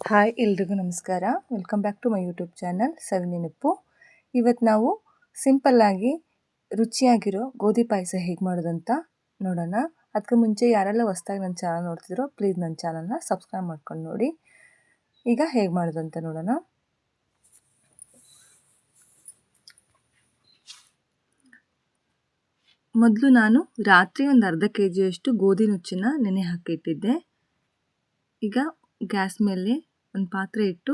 Hi ಎಲ್ರಿಗೂ ನಮಸ್ಕಾರ. Welcome back to my YouTube channel Savinenapu. ಇವತ್ತು ನಾವು ಸಿಂಪಲ್ಲಾಗಿ ರುಚಿಯಾಗಿರೋ ಗೋಧಿ ಪಾಯಸ ಹೇಗೆ ಮಾಡೋದಂತ ನೋಡೋಣ. ಅದಕ್ಕೆ ಮುಂಚೆ ಯಾರೆಲ್ಲ ಹೊಸ್ದಾಗಿ ನನ್ನ ಚಾನಲ್ ನೋಡ್ತಿದ್ರೋ ಪ್ಲೀಸ್ ನನ್ನ ಚಾನಲ್ನ ಸಬ್ಸ್ಕ್ರೈಬ್ ಮಾಡ್ಕೊಂಡು ನೋಡಿ. ಈಗ ಹೇಗೆ ಮಾಡೋದಂತ ನೋಡೋಣ. ಮೊದಲು ನಾನು ರಾತ್ರಿ ಒಂದು ಅರ್ಧ kg ಗೋಧಿ ನುಚ್ಚನ್ನು ನೆನೆ ಹಾಕಿಟ್ಟಿದ್ದೆ. ಈಗ ಗ್ಯಾಸ್ ಮೇಲೆ ಒಂದು ಪಾತ್ರೆ ಇಟ್ಟು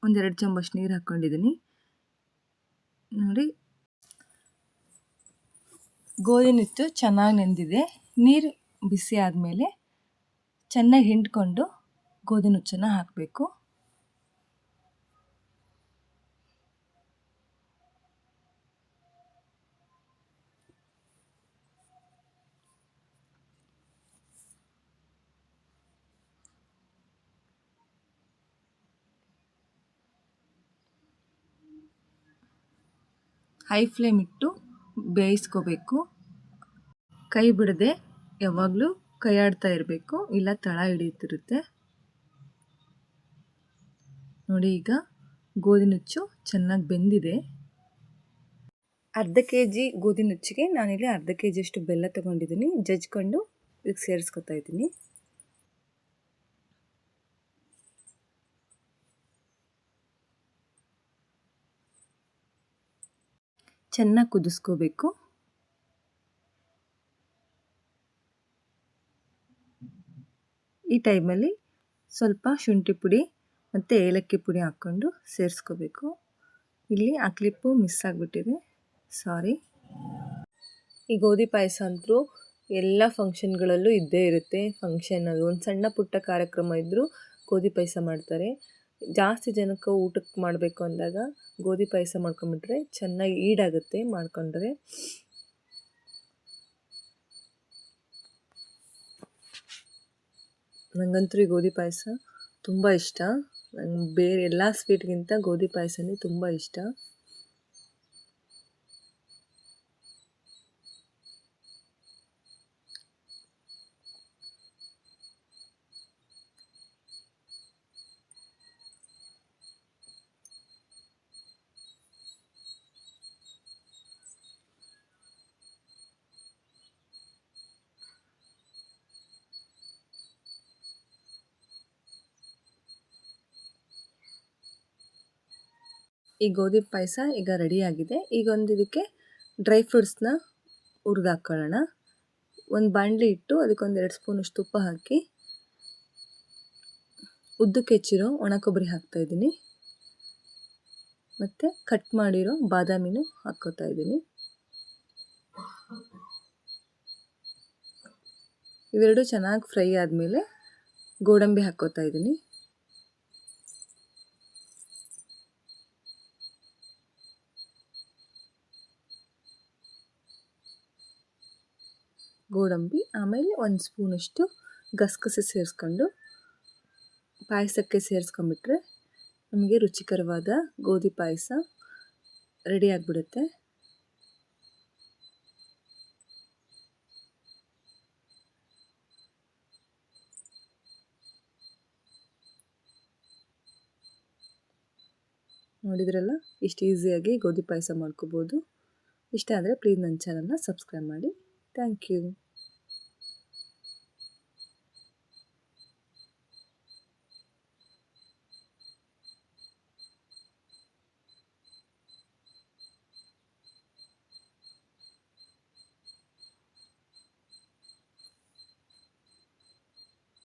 1-2 ಚಮಚ ನೀರು ಹಾಕ್ಕೊಂಡಿದ್ದೀನಿ. ನೋಡಿ, ಗೋಧಿ ನುಚ್ಚು ಚೆನ್ನಾಗಿ ನೆಂದಿದೆ. ನೀರು ಬಿಸಿ ಆದಮೇಲೆ ಚೆನ್ನಾಗಿ ಹಿಂಡ್ಕೊಂಡು ಗೋಧಿ ನುಚ್ಚನ್ನು ಹಾಕಬೇಕು. ಹೈ ಫ್ಲೇಮ್ ಇಟ್ಟು ಬೇಯಿಸ್ಕೋಬೇಕು. ಕೈ ಬಿಡದೆ ಯಾವಾಗಲೂ ಕೈ ಆಡ್ತಾ ಇರಬೇಕು, ಇಲ್ಲ ತಳ ಹಿಡಿಯುತ್ತಿರುತ್ತೆ. ನೋಡಿ, ಈಗ ಗೋಧಿ ನುಚ್ಚು ಚೆನ್ನಾಗಿ ಬೆಂದಿದೆ. ಅರ್ಧ kg ಗೋಧಿ ನುಚ್ಚಿಗೆ ನಾನಿಲ್ಲಿ ಅರ್ಧ kg ಬೆಲ್ಲ ತೊಗೊಂಡಿದ್ದೀನಿ. ಜಜ್ಕೊಂಡು ಇದಕ್ಕೆ ಸೇರಿಸ್ಕೊತಾ ಇದ್ದೀನಿ. ಚೆನ್ನಾಗಿ ಕುದಿಸ್ಕೋಬೇಕು. ಈ ಟೈಮಲ್ಲಿ ಸ್ವಲ್ಪ ಶುಂಠಿ ಪುಡಿ ಮತ್ತು ಏಲಕ್ಕಿ ಪುಡಿ ಹಾಕ್ಕೊಂಡು ಸೇರಿಸ್ಕೋಬೇಕು. ಇಲ್ಲಿ ಆ ಕ್ಲಿಪ್ಪು ಮಿಸ್ ಆಗಿಬಿಟ್ಟಿದೆ, ಸಾರಿ. ಈ ಗೋಧಿ ಪಾಯಸ ಅಂತೂ ಎಲ್ಲ ಫಂಕ್ಷನ್ಗಳಲ್ಲೂ ಇದ್ದೇ ಇರುತ್ತೆ. ಫಂಕ್ಷನಲ್ಲಿ ಒಂದು ಸಣ್ಣ ಪುಟ್ಟ ಕಾರ್ಯಕ್ರಮ ಇದ್ದರೂ ಗೋಧಿ ಪಾಯಸ ಮಾಡ್ತಾರೆ. ಜಾಸ್ತಿ ಜನಕ್ಕೆ ಊಟಕ್ಕೆ ಮಾಡಬೇಕು ಅಂದಾಗ ಗೋಧಿ ಪಾಯಸ ಮಾಡ್ಕೊಂಬಿಟ್ರೆ ಚೆನ್ನಾಗಿ ಈಡಾಗುತ್ತೆ ಮಾಡ್ಕೊಂಡ್ರೆ. ನನಗಂತೂ ಈ ಗೋಧಿ ಪಾಯಸ ತುಂಬ ಇಷ್ಟ. ನಂಗೆ ಬೇರೆ ಎಲ್ಲ ಸ್ವೀಟ್ಗಿಂತ ಗೋಧಿ ಪಾಯಸನೇ ತುಂಬ ಇಷ್ಟ. ಈ ಗೋಧಿ ಪಾಯಸ ಈಗ ರೆಡಿಯಾಗಿದೆ. ಈಗ ಇದಕ್ಕೆ ಡ್ರೈ ಫ್ರೂಟ್ಸ್ನ ಹುರಿದು ಹಾಕ್ಕೊಳ್ಳೋಣ. ಒಂದು ಬಾಣಲಿ ಇಟ್ಟು ಅದಕ್ಕೆ 2 ಸ್ಪೂನಷ್ಟು ತುಪ್ಪ ಹಾಕಿ ಉದ್ದಕ್ಕೆ ಹೆಚ್ಚಿರೋ ಒಣ ಕೊಬ್ಬರಿ ಹಾಕ್ತಾಯಿದ್ದೀನಿ. ಮತ್ತು ಕಟ್ ಮಾಡಿರೋ ಬಾದಾಮಿನೂ ಹಾಕ್ಕೋತಾ ಇದ್ದೀನಿ. ಇವೆರಡು ಚೆನ್ನಾಗಿ ಫ್ರೈ ಆದಮೇಲೆ ಗೋಡಂಬಿ ಹಾಕ್ಕೋತಾ ಇದ್ದೀನಿ. ಗೋಡಂಬಿ ಆಮೇಲೆ 1 ಸ್ಪೂನಷ್ಟು ಗಸಗಸೆ ಸೇರಿಸ್ಕೊಂಡು ಪಾಯಸಕ್ಕೆ ಸೇರಿಸ್ಕೊಂಬಿಟ್ರೆ ನಮಗೆ ರುಚಿಕರವಾದ ಗೋಧಿ ಪಾಯಸ ರೆಡಿ ಆಗಿಬಿಡುತ್ತೆ. ನೋಡಿದ್ರಲ್ಲ, ಇಷ್ಟು ಈಸಿಯಾಗಿ ಗೋಧಿ ಪಾಯಸ ಮಾಡ್ಕೋಬೋದು. ಇಷ್ಟ ಆದರೆ ಪ್ಲೀಸ್ ನನ್ನ ಚಾನಲ್ನ ಸಬ್ಸ್ಕ್ರೈಬ್ ಮಾಡಿ. Thank you.